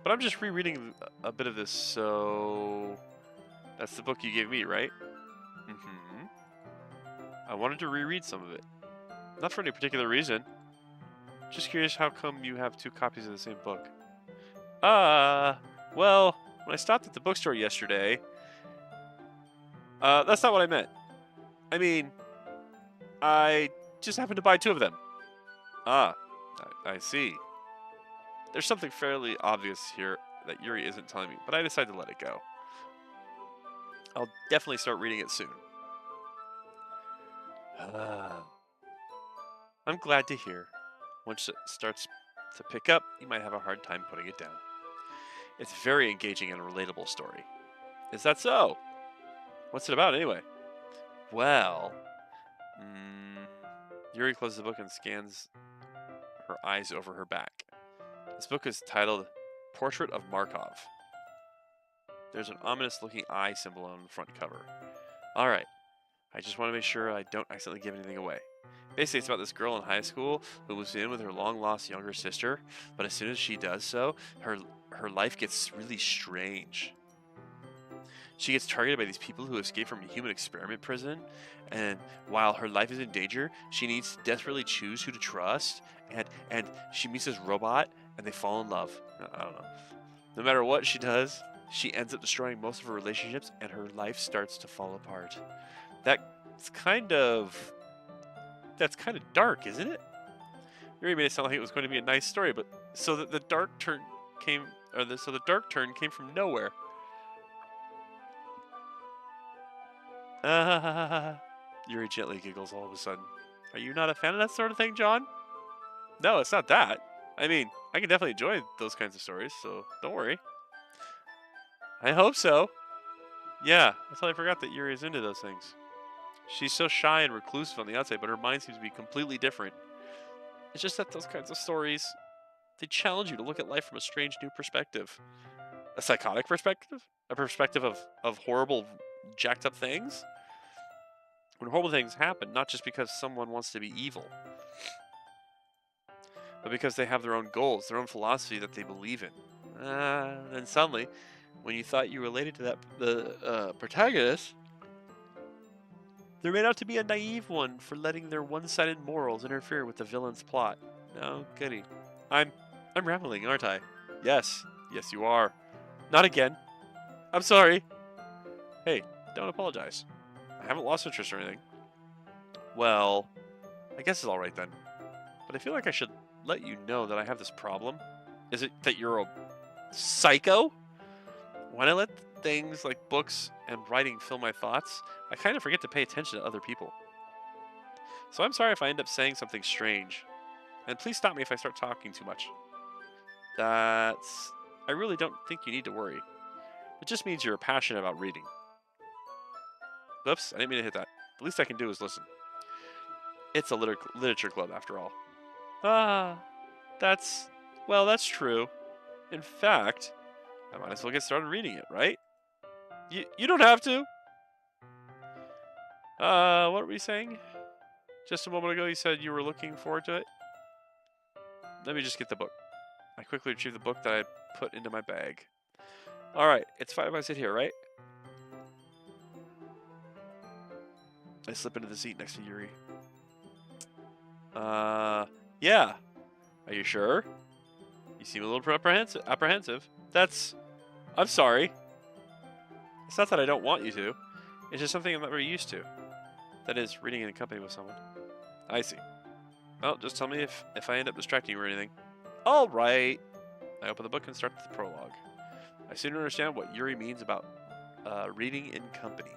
But I'm just rereading a bit of this, so that's the book you gave me, right? Mm-hmm. I wanted to reread some of it. Not for any particular reason. Just curious how come you have 2 copies of the same book. Well, when I stopped at the bookstore yesterday, that's not what I meant. I mean, I just happened to buy 2 of them. I see. There's something fairly obvious here that Yuri isn't telling me, but I decided to let it go. I'll definitely start reading it soon. I'm glad to hear. Once it starts to pick up, you might have a hard time putting it down. It's a very engaging and relatable story. Is that so? What's it about anyway? Well, Yuri closes the book and scans her eyes over her back. This book is titled Portrait of Markov. There's an ominous-looking eye symbol on the front cover. Alright, I just want to make sure I don't accidentally give anything away. Basically, it's about this girl in high school who moves in with her long-lost younger sister, but as soon as she does so, her life gets really strange. She gets targeted by these people who escaped from a human experiment prison, and while her life is in danger, she needs to desperately choose who to trust, and she meets this robot, and they fall in love. I don't know. No matter what she does, she ends up destroying most of her relationships, and her life starts to fall apart. That's kind of dark, isn't it? Yuri made it sound like it was going to be a nice story, but so that the dark turn came from nowhere. Yuri gently giggles all of a sudden. Are you not a fan of that sort of thing, John? No, it's not that. I mean, I can definitely enjoy those kinds of stories, so don't worry. I hope so. Yeah, I totally forgot that Yuri is into those things. She's so shy and reclusive on the outside, but her mind seems to be completely different. It's just that those kinds of stories, they challenge you to look at life from a strange new perspective. A psychotic perspective? A perspective of horrible, jacked up things? When horrible things happen, not just because someone wants to be evil, but because they have their own goals, their own philosophy that they believe in. Then suddenly, when you thought you related to the protagonist, there made out to be a naive one for letting their one-sided morals interfere with the villain's plot. No, goody. I'm rambling, aren't I? Yes, you are. Not again. I'm sorry. Hey, don't apologize. I haven't lost interest or anything. Well, I guess it's alright then. But I feel like I should let you know that I have this problem. Is it that you're a psycho? When I let things like books and writing fill my thoughts, I kind of forget to pay attention to other people. So I'm sorry if I end up saying something strange. And please stop me if I start talking too much. I really don't think you need to worry. It just means you're passionate about reading. Oops, I didn't mean to hit that. The least I can do is listen. It's a literature club, after all. That's true. In fact, I might as well get started reading it, right? You don't have to. What were we saying? Just a moment ago you said you were looking forward to it. Let me just get the book. I quickly retrieved the book that I put into my bag. Alright, it's fine if I sit here, right? I slip into the seat next to Yuri. Yeah. Are you sure? You seem a little apprehensive. I'm sorry. It's not that I don't want you to. It's just something I'm not very used to. That is, reading in company with someone. I see. Well, just tell me if I end up distracting you or anything. All right. I open the book and start the prologue. I soon understand what Yuri means about reading in company.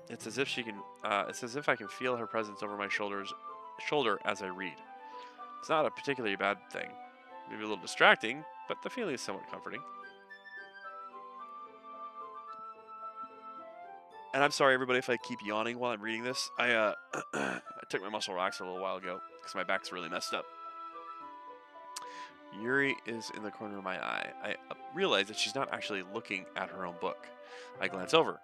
It's as if she can. It's as if I can feel her presence over my shoulder as I read. It's not a particularly bad thing. Maybe a little distracting, but the feeling is somewhat comforting. And I'm sorry, everybody, if I keep yawning while I'm reading this. I took my muscle relaxer a little while ago because my back's really messed up. Yuri is in the corner of my eye. I realize that she's not actually looking at her own book. I glance over.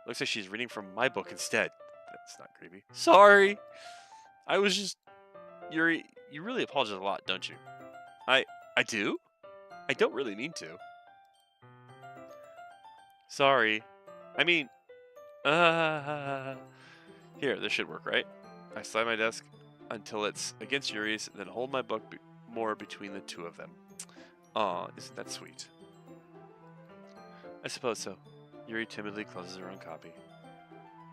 Looks like she's reading from my book instead. That's not creepy. Sorry. I was just... Yuri, you really apologize a lot, don't you? I do? I don't really mean to. Sorry. I mean... Here, this should work, right? I slide my desk until it's against Yuri's, then hold my book more between the two of them. Aw, isn't that sweet? I suppose so. Yuri timidly closes her own copy.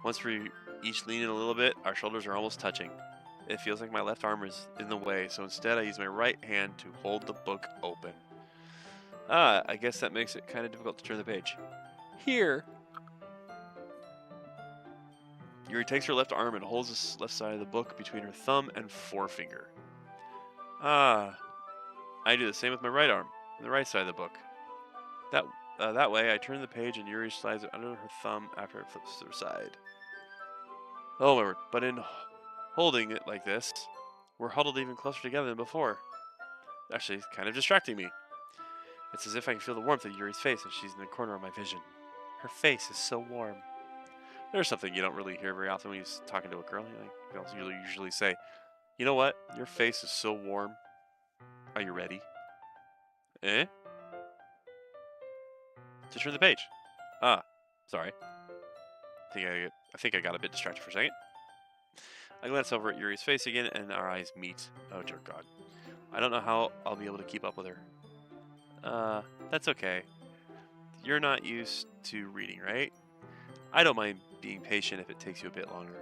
Once we each lean in a little bit, our shoulders are almost touching. It feels like my left arm is in the way, so instead I use my right hand to hold the book open. I guess that makes it kind of difficult to turn the page. Here. Yuri takes her left arm and holds the left side of the book between her thumb and forefinger. I do the same with my right arm, on the right side of the book. That way, I turn the page and Yuri slides it under her thumb after it flips to her side. Oh my word, but in holding it like this, we're huddled even closer together than before. Actually, it's kind of distracting me. It's as if I can feel the warmth of Yuri's face as she's in the corner of my vision. Her face is so warm. There's something you don't really hear very often when you're talking to a girl. You don't usually say, you know what? Your face is so warm. Are you ready? Eh? To turn the page. Sorry. I think I got a bit distracted for a second. I glance over at Yuri's face again, and our eyes meet. Oh, dear God. I don't know how I'll be able to keep up with her. That's okay. You're not used to reading, right? I don't mind being patient if it takes you a bit longer.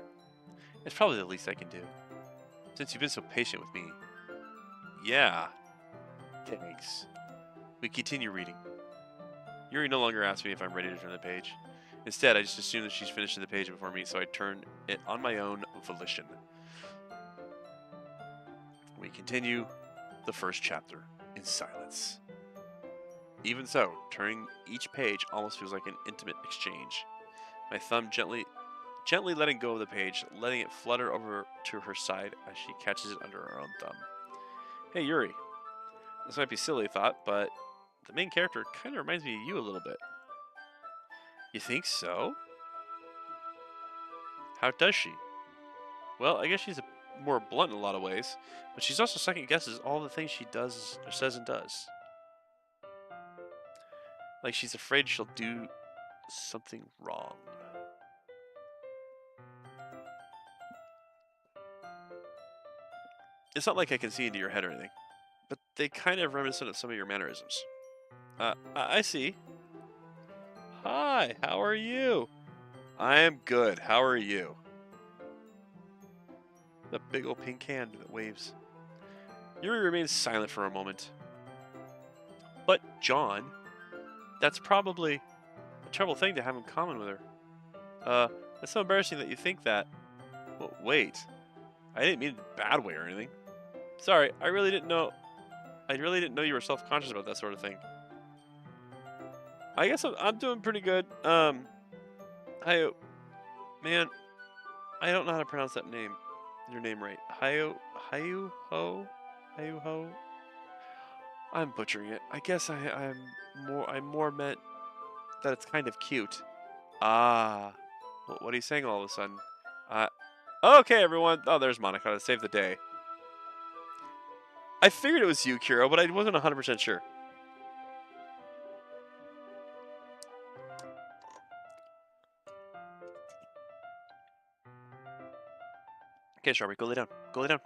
It's probably the least I can do. Since you've been so patient with me. Yeah. Thanks. We continue reading. Yuri no longer asks me if I'm ready to turn the page. Instead, I just assume that she's finishing the page before me, so I turn it on my own volition. We continue the first chapter in silence. Even so, turning each page almost feels like an intimate exchange. My thumb gently letting go of the page, letting it flutter over to her side as she catches it under her own thumb. Hey, Yuri. This might be a silly thought, but the main character kind of reminds me of you a little bit. You think so? How does she? Well, I guess she's more blunt in a lot of ways, but she's also second guesses all the things she does or says and does. Like she's afraid she'll do something wrong. It's not like I can see into your head or anything, but they kind of reminiscent of some of your mannerisms. I see. Hi, how are you? I am good. How are you? The big old pink hand that waves. Yuri remains silent for a moment. But, John, that's probably a terrible thing to have in common with her. It's so embarrassing that you think that. Well, wait. I didn't mean it in a bad way or anything. Sorry, I really didn't know you were self-conscious about that sort of thing. I guess I'm doing pretty good. Man, I don't know how to pronounce that name. Your name right. Hayu Ho. I'm butchering it. I guess I more meant that it's kind of cute. Ah. What are you saying all of a sudden? Okay, everyone. Oh, there's Monica to save the day. I figured it was you, Kiro, but I wasn't 100% sure. Okay, Strawberry, go lay down. Go lay down.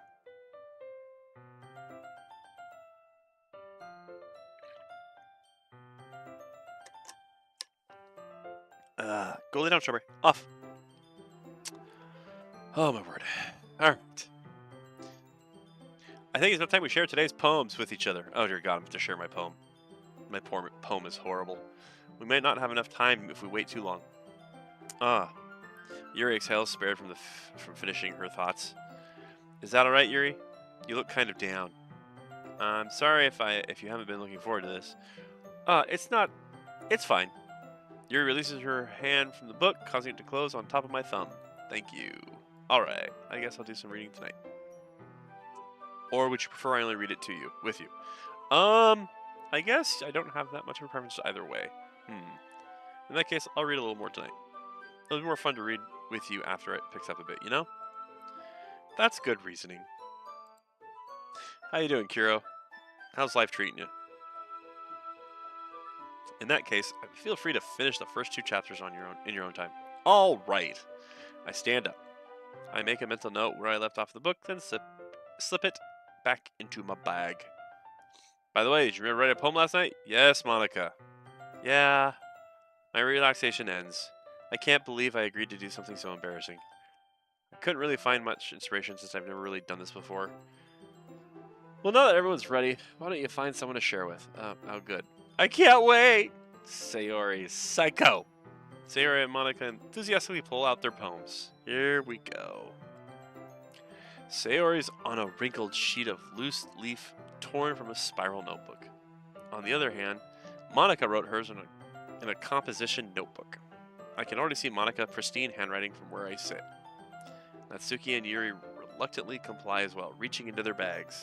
Go lay down, Strawberry. Off. Oh, my word. All right. I think it's about time we share today's poems with each other. Oh dear God, I'm going to share my poem. My poem is horrible. We might not have enough time if we wait too long. Ah. Yuri exhales, spared from finishing her thoughts. Is that alright, Yuri? You look kind of down. I'm sorry if you haven't been looking forward to this. It's fine. Yuri releases her hand from the book, causing it to close on top of my thumb. Thank you. Alright, I guess I'll do some reading tonight. Or would you prefer I only read it to you, with you? I guess I don't have that much of a preference either way. In that case, I'll read a little more tonight. It'll be more fun to read with you after it picks up a bit, you know? That's good reasoning. How you doing, Kiro? How's life treating you? In that case, feel free to finish the first 2 chapters on in your own time. All right. I stand up. I make a mental note where I left off the book, then slip it back into my bag. By the way, did you remember writing a poem last night? Yes, Monica. Yeah. My relaxation ends. I can't believe I agreed to do something so embarrassing. I couldn't really find much inspiration since I've never really done this before. Well, now that everyone's ready, why don't you find someone to share with? Oh, good. I can't wait! Sayori, psycho! Sayori and Monica enthusiastically pull out their poems. Here we go. Sayori's on a wrinkled sheet of loose leaf torn from a spiral notebook. On the other hand, Monica wrote hers in a composition notebook. I can already see Monica pristine handwriting from where I sit. Natsuki and Yuri reluctantly comply as well, reaching into their bags.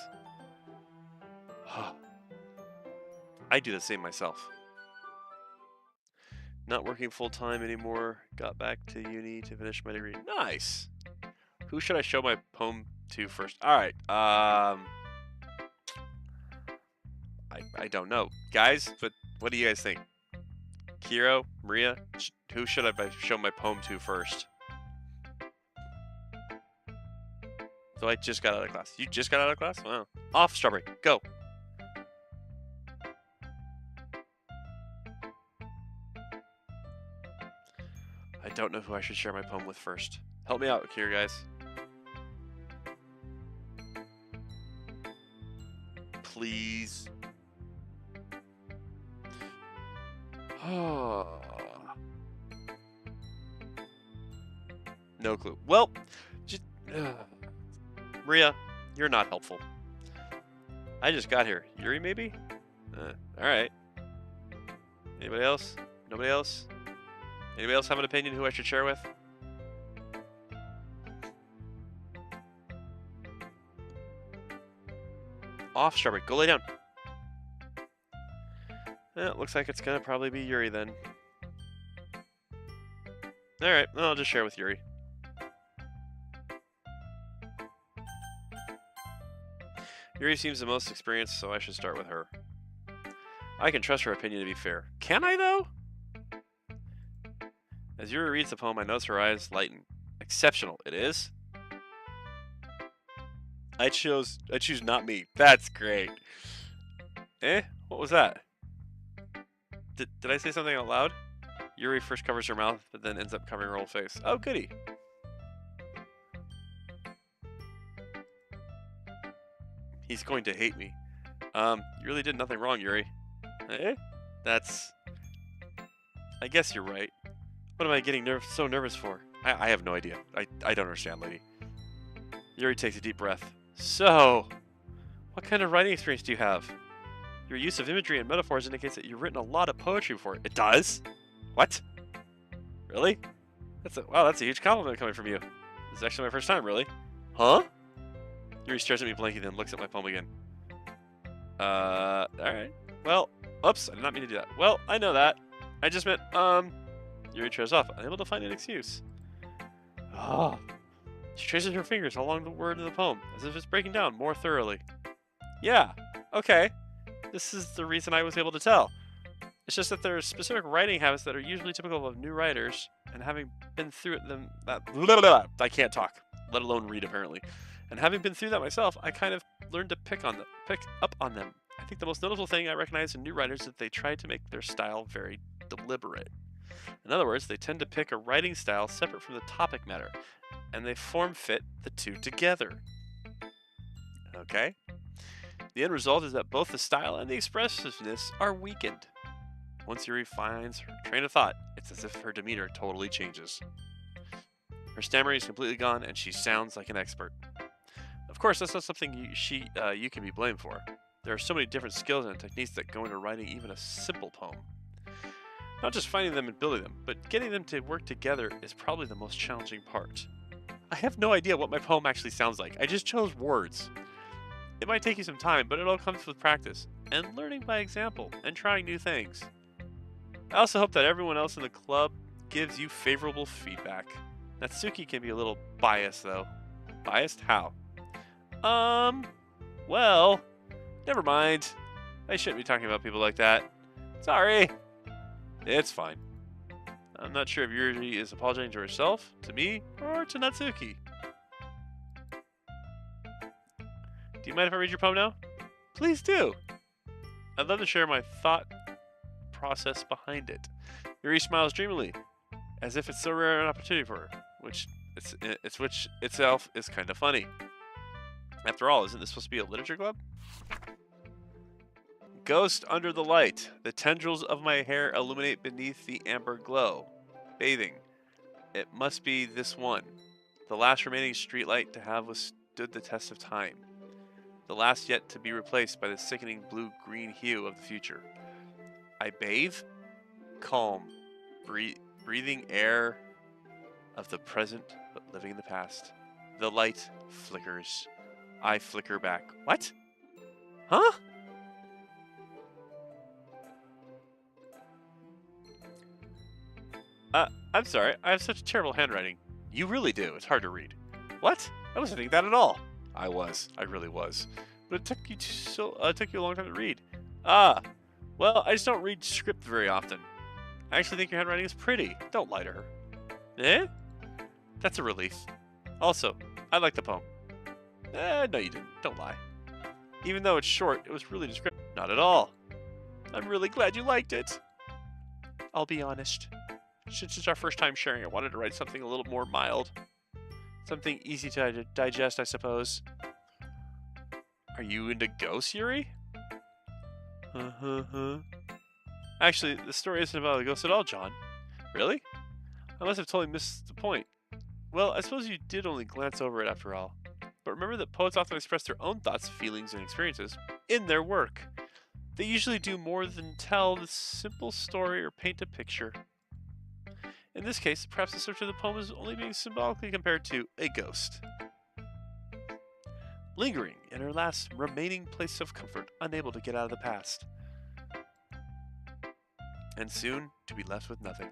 I do the same myself. Not working full-time anymore. Got back to uni to finish my degree. Nice! Who should I show my poem to first? Alright, I don't know. Guys, but what do you guys think? Kiro, Maria, who should I show my poem to first? So I just got out of class. You just got out of class? Wow. Off, Strawberry. Go. I don't know who I should share my poem with first. Help me out here, guys. Please. No clue. Well, just, Maria, you're not helpful. I just got here. Yuri, maybe? Alright. Anybody else? Nobody else? Anybody else have an opinion who I should share with? Off, Strawberry. Go lay down. It looks like it's gonna probably be Yuri then. Alright, well, I'll just share with Yuri. Yuri seems the most experienced, so I should start with her. I can trust her opinion to be fair. Can I, though? As Yuri reads the poem, I notice her eyes lighten. Exceptional, it is? I choose not me. That's great. What was that? Did I say something out loud? Yuri first covers her mouth, but then ends up covering her whole face. Oh, goody. He's going to hate me. You really did nothing wrong, Yuri. That's... I guess you're right. What am I getting so nervous for? I have no idea. I don't understand, lady. Yuri takes a deep breath. So, what kind of writing experience do you have? Your use of imagery and metaphors indicates that you've written a lot of poetry before. It does? What? Really? Wow, that's a huge compliment coming from you. This is actually my first time, really. Huh? Yuri stares at me blankly, then looks at my poem again. Alright. Well, oops, I did not mean to do that. Well, I know that. I just meant, Yuri trails off, unable to find an excuse. Ah. She traces her fingers along the word of the poem, as if it's breaking down more thoroughly. Yeah, okay. This is the reason I was able to tell. It's just that there are specific writing habits that are usually typical of new writers, and having been through them, I can't talk, let alone read apparently. And having been through that myself, I kind of learned to pick up on them. I think the most notable thing I recognize in new writers is that they try to make their style very deliberate. In other words, they tend to pick a writing style separate from the topic matter, and they form-fit the two together. Okay? The end result is that both the style and the expressiveness are weakened. Once Yuri finds her train of thought, it's as if her demeanor totally changes. Her stammering is completely gone, and she sounds like an expert. Of course, that's not something you can be blamed for. There are so many different skills and techniques that go into writing even a simple poem. Not just finding them and building them, but getting them to work together is probably the most challenging part. I have no idea what my poem actually sounds like. I just chose words. It might take you some time, but it all comes with practice, and learning by example, and trying new things. I also hope that everyone else in the club gives you favorable feedback. Natsuki can be a little biased, though. Biased? How? Well, never mind. I shouldn't be talking about people like that. Sorry. It's fine. I'm not sure if Yuri is apologizing to herself, to me, or to Natsuki. Do you mind if I read your poem now? Please do. I'd love to share my thought process behind it. Yuri smiles dreamily, as if it's so rare an opportunity for her, which itself is kind of funny. After all, isn't this supposed to be a literature club? Ghost under the light. The tendrils of my hair illuminate beneath the amber glow. Bathing. It must be this one. The last remaining streetlight to have withstood the test of time. The last yet to be replaced by the sickening blue-green hue of the future. I bathe. Calm. Breathing air of the present, but living in the past. The light flickers. I flicker back. What? Huh? I'm sorry. I have such terrible handwriting. You really do. It's hard to read. What? I wasn't thinking that at all. I was. I really was. But it took you a long time to read. Well, I just don't read script very often. I actually think your handwriting is pretty. Don't lie to her. Eh? That's a relief. Also, I like the poem. No you didn't. Don't lie. Even though it's short, it was really descriptive. Not at all. I'm really glad you liked it. I'll be honest. Since it's our first time sharing, I wanted to write something a little more mild. Something easy to digest, I suppose. Are you into ghosts, Yuri? Actually, the story isn't about a ghost at all, John. Really? I must have totally missed the point. Well, I suppose you did only glance over it after all. But remember that poets often express their own thoughts, feelings, and experiences in their work. They usually do more than tell the simple story or paint a picture. In this case, perhaps the subject of the poem is only being symbolically compared to a ghost. Lingering in her last remaining place of comfort, unable to get out of the past. And soon to be left with nothing.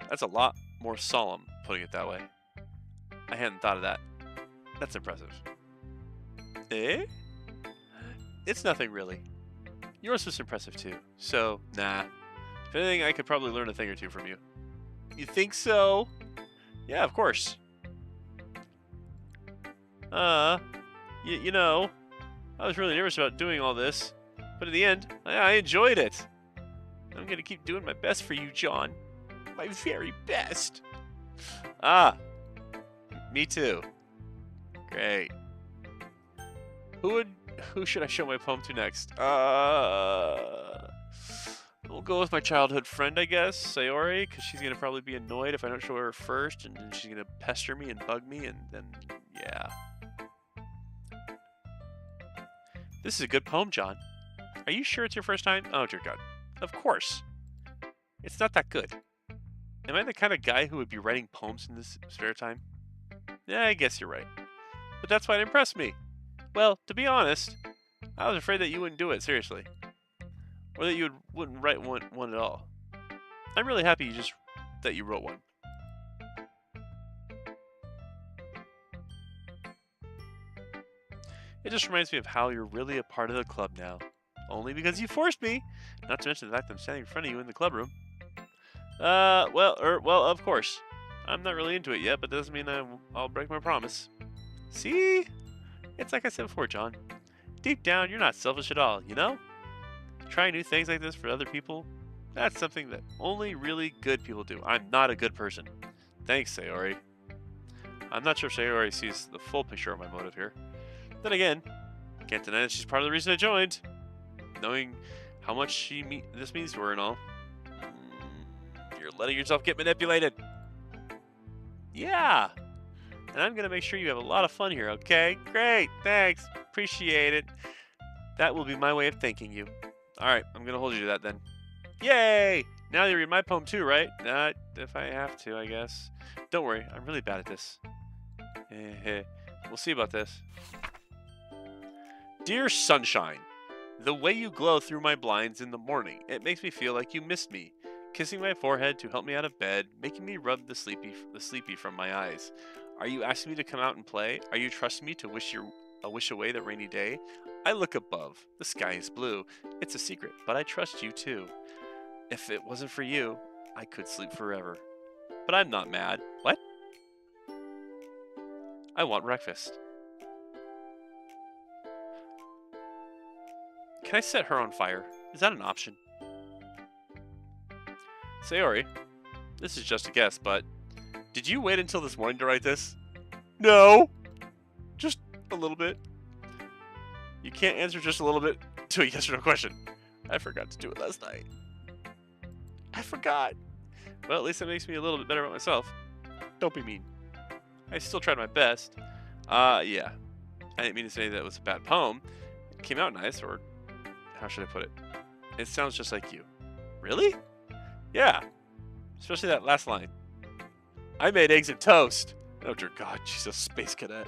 That's a lot more solemn, putting it that way. I hadn't thought of that. That's impressive. Eh? It's nothing really. Yours was impressive too, so nah. If anything, I could probably learn a thing or two from you. You think so? Yeah, of course. You know, I was really nervous about doing all this, but in the end, I enjoyed it. I'm gonna keep doing my best for you, John. My very best. Me too. Great. Who should I show my poem to next? We'll go with my childhood friend, I guess, Sayori, because she's gonna probably be annoyed if I don't show her first, and then she's gonna pester me and bug me, and then, yeah. This is a good poem, John. Are you sure it's your first time? Oh, dear God. Of course. It's not that good. Am I the kind of guy who would be writing poems in this spare time? Yeah, I guess you're right. But that's why it impressed me. Well, to be honest, I was afraid that you wouldn't do it, seriously. Or that you wouldn't write one at all. I'm really happy that you wrote one. It just reminds me of how you're really a part of the club now. Only because you forced me. Not to mention the fact that I'm standing in front of you in the club room. Well, of course. I'm not really into it yet, but that doesn't mean I'll break my promise. See? It's like I said before, John. Deep down, you're not selfish at all, you know? Trying new things like this for other people, that's something that only really good people do. I'm not a good person. Thanks, Sayori. I'm not sure if Sayori sees the full picture of my motive here. Then again, Can't deny that she's part of the reason I joined. Knowing how much this means to her and all. You're letting yourself get manipulated. Yeah. And I'm going to make sure you have a lot of fun here, okay? Great. Thanks. Appreciate it. That will be my way of thanking you. All right. I'm going to hold you to that then. Yay! Now you read my poem too, right? If I have to, I guess. Don't worry. I'm really bad at this. We'll see about this. Dear Sunshine, the way you glow through my blinds in the morning, it makes me feel like you missed me. Kissing my forehead to help me out of bed, making me rub the sleepy from my eyes. Are you asking me to come out and play? Are you trusting me to wish away the rainy day? I look above. The sky is blue. It's a secret, but I trust you too. If it wasn't for you, I could sleep forever. But I'm not mad. What? I want breakfast. Can I set her on fire? Is that an option? Sayori, this is just a guess, but did you wait until this morning to write this? No! Just a little bit. You can't answer just a little bit to a yes or no question. I forgot to do it last night. I forgot. Well, at least it makes me a little bit better about myself. Don't be mean. I still tried my best. Yeah. I didn't mean to say that it was a bad poem. It came out nice, or how should I put it? It sounds just like you. Really? Yeah. Especially that last line. I made eggs and toast. Oh dear God, she's a space cadet.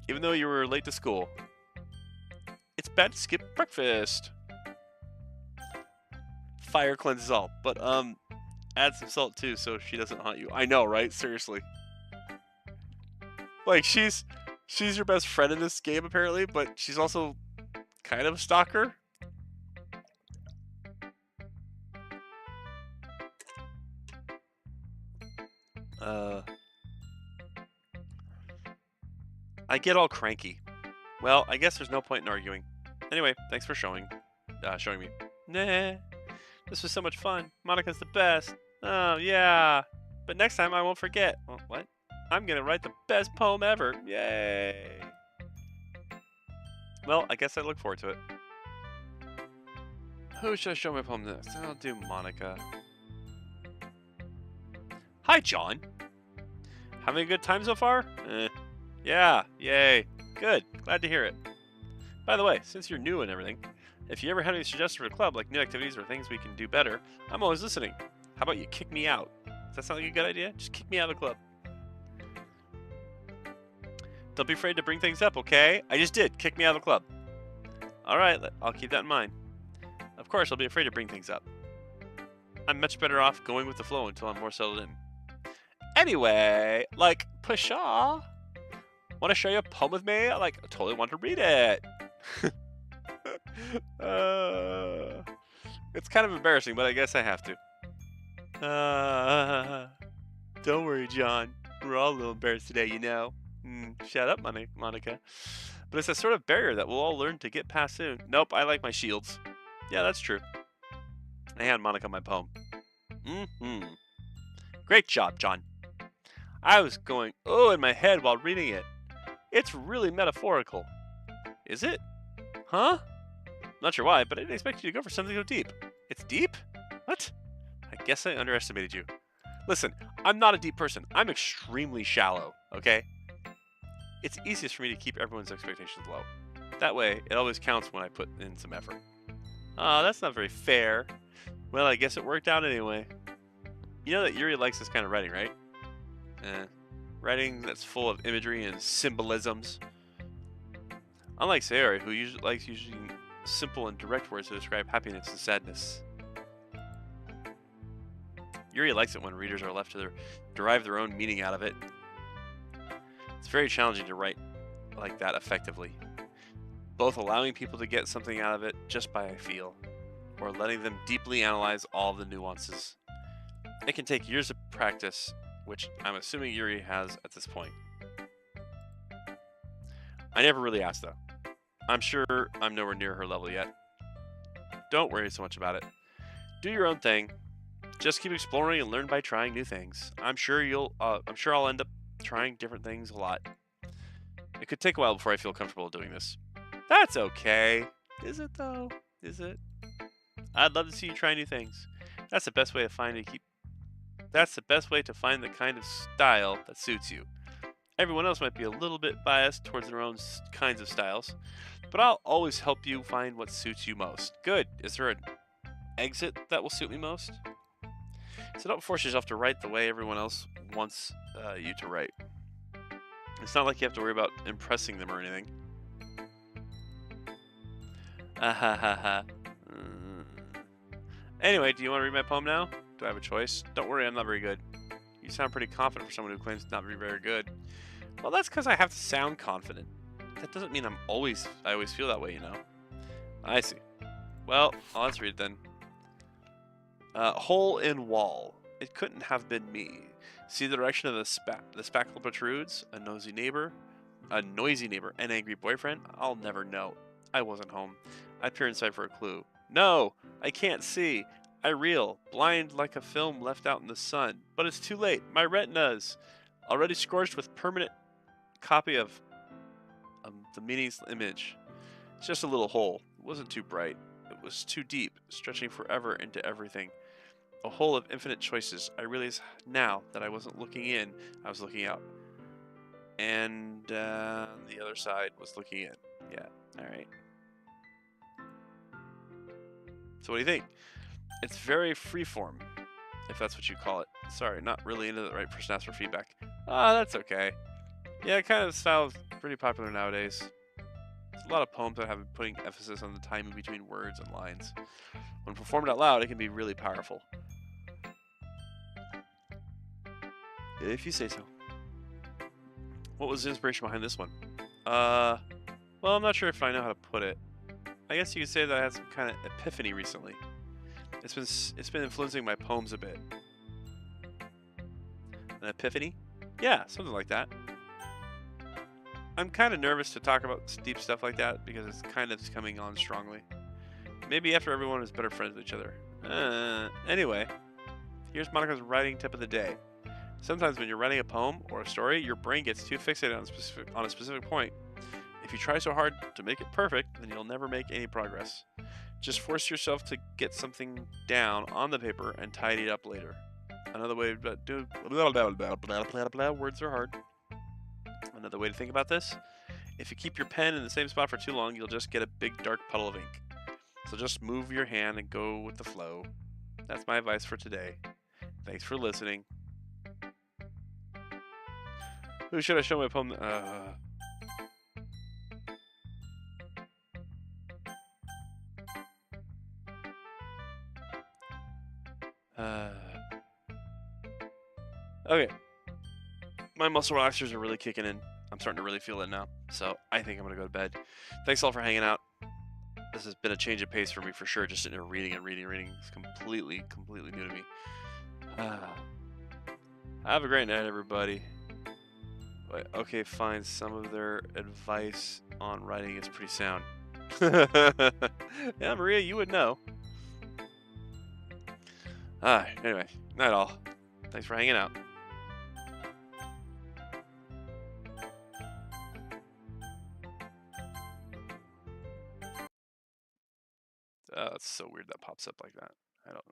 Even though you were late to school. It's bad to skip breakfast. Fire cleanses all. But, add some salt too so she doesn't haunt you. I know, right? Seriously. Like, she's your best friend in this game, apparently, but she's also kind of a stalker. I get all cranky. Well, I guess there's no point in arguing. Anyway, thanks for showing me. Nah, this was so much fun. Monika's the best. Oh, yeah. But next time I won't forget. Oh, what? I'm gonna write the best poem ever. Yay. Well, I guess I look forward to it. Who should I show my poem next? I'll do Monika. Hi, John. Having a good time so far? Yeah, yay. Good, glad to hear it. By the way, since you're new and everything, if you ever have any suggestions for the club, like new activities or things we can do better, I'm always listening. How about you kick me out? Does that sound like a good idea? Just kick me out of the club. Don't be afraid to bring things up, okay? I just did. Kick me out of the club. Alright, I'll keep that in mind. Of course, I'll be afraid to bring things up. I'm much better off going with the flow until I'm more settled in. Anyway, like, Pshaw, want to show you a poem with me? I totally want to read it. It's kind of embarrassing, but I guess I have to. Don't worry, John. We're all a little embarrassed today, you know. Shut up, Monika. But it's a sort of barrier that we'll all learn to get past soon. Nope, I like my shields. Yeah, that's true. I hand Monika my poem. Great job, John. I was going, in my head while reading it. It's really metaphorical. Is it? Huh? Not sure why, but I didn't expect you to go for something so deep. It's deep? What? I guess I underestimated you. Listen, I'm not a deep person. I'm extremely shallow, okay? It's easiest for me to keep everyone's expectations low. That way, it always counts when I put in some effort. That's not very fair. Well, I guess it worked out anyway. You know that Yuri likes this kind of writing, right? Writing that's full of imagery and symbolisms. Unlike Sayori, who likes using simple and direct words to describe happiness and sadness. Yuri likes it when readers are left to derive their own meaning out of it. It's very challenging to write like that effectively. Both allowing people to get something out of it just by a feel, or letting them deeply analyze all the nuances. It can take years of practice, which I'm assuming Yuri has at this point. I never really asked though. I'm sure I'm nowhere near her level yet. Don't worry so much about it. Do your own thing. Just keep exploring and learn by trying new things. I'm sure I'll end up trying different things a lot. It could take a while before I feel comfortable doing this. That's okay. Is it though? Is it? I'd love to see you try new things. That's the best way to find a keep. That's the best way to find the kind of style that suits you. Everyone else might be a little bit biased towards their own kinds of styles, but I'll always help you find what suits you most. Good. Is there an exit that will suit me most? So don't force yourself to write the way everyone else wants you to write. It's not like you have to worry about impressing them or anything. Ah ha ha ha. Anyway, do you want to read my poem now? Do I have a choice? Don't worry, I'm not very good. You sound pretty confident for someone who claims not to be very good. Well, that's because I have to sound confident. That doesn't mean I always feel that way, you know. I see. Well, let's read it then. Hole in wall. It couldn't have been me. See the direction of the spackle protrudes? A noisy neighbor, an angry boyfriend? I'll never know. I wasn't home. I peer inside for a clue. No, I can't see. I reel, blind like a film left out in the sun. But it's too late. My retina's already scorched with permanent copy of the meaningless image. It's just a little hole. It wasn't too bright. It was too deep, stretching forever into everything. A hole of infinite choices. I realize now that I wasn't looking in, I was looking out. And the other side was looking in. Yeah, alright. So what do you think? It's very freeform, if that's what you call it. Sorry, not really into the right person to ask for feedback. That's okay. Yeah, kind of style is pretty popular nowadays. There's a lot of poems that have been putting emphasis on the timing between words and lines. When performed out loud, it can be really powerful. If you say so. What was the inspiration behind this one? Well, I'm not sure if I know how to put it. I guess you could say that I had some kind of epiphany recently. It's been influencing my poems a bit. An epiphany? Yeah, something like that. I'm kind of nervous to talk about deep stuff like that because it's kind of coming on strongly. Maybe after everyone is better friends with each other. Anyway, here's Monica's writing tip of the day. Sometimes when you're writing a poem or a story, your brain gets too fixated on a specific point. If you try so hard to make it perfect, then you'll never make any progress. Just force yourself to get something down on the paper and tidy it up later. Another way to do words are hard. Another way to think about this: if you keep your pen in the same spot for too long, you'll just get a big dark puddle of ink. So just move your hand and go with the flow. That's my advice for today. Thanks for listening. Who should I show my poem? Okay. My muscle relaxers are really kicking in. I'm starting to really feel it now. So I think I'm going to go to bed. Thanks all for hanging out. This has been a change of pace for me for sure. Just sitting there reading. It's completely new to me. Have a great night, everybody. Wait, okay, fine. Some of their advice on writing is pretty sound. Yeah, Maria, you would know. Anyway, night all. Thanks for hanging out. It's so weird that pops up like that. I don't